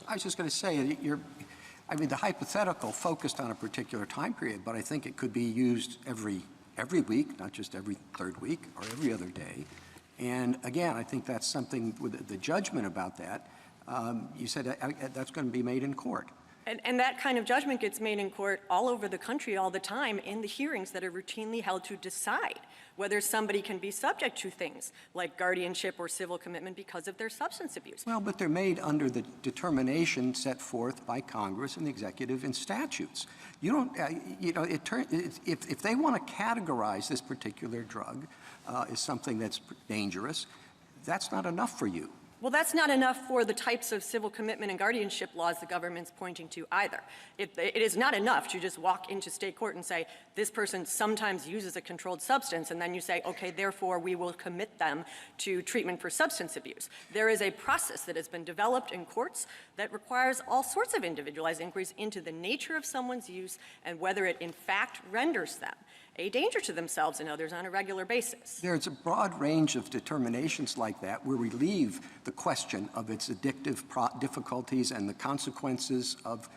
I was just going to say, I mean, the hypothetical focused on a particular time period, but I think it could be used every week, not just every third week or every other day. And again, I think that's something with the judgment about that. You said that's going to be made in court. And that kind of judgment gets made in court all over the country all the time in the hearings that are routinely held to decide whether somebody can be subject to things like guardianship or civil commitment because of their substance abuse. Well, but they're made under the determination set forth by Congress and the executive in statutes. You don't, if they want to categorize this particular drug as something that's dangerous, that's not enough for you. Well, that's not enough for the types of civil commitment and guardianship laws the government's pointing to either. It is not enough to just walk into state court and say, this person sometimes uses a controlled substance, and then you say, okay, therefore we will commit them to treatment for substance abuse. There is a process that has been developed in courts that requires all sorts of individualized inquiries into the nature of someone's use and whether it in fact renders them a danger to themselves and others on a regular basis. There's a broad range of determinations like that where we leave the question of its addictive difficulties and the consequences of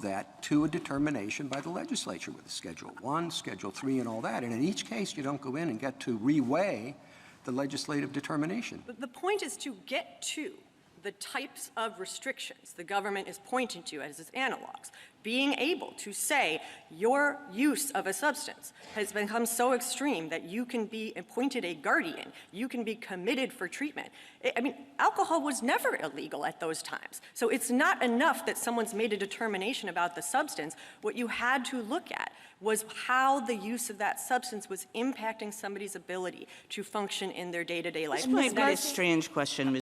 that to a determination by the legislature with Schedule 1, Schedule 3, and all that. And in each case, you don't go in and get to reweigh the legislative determination. But the point is to get to the types of restrictions the government is pointing to as its analogs. Being able to say your use of a substance has become so extreme that you can be appointed a guardian, you can be committed for treatment. I mean, alcohol was never illegal at those times. So it's not enough that someone's made a determination about the substance. What you had to look at was how the use of that substance was impacting somebody's ability to function in their day-to-day life. This might be a strange question.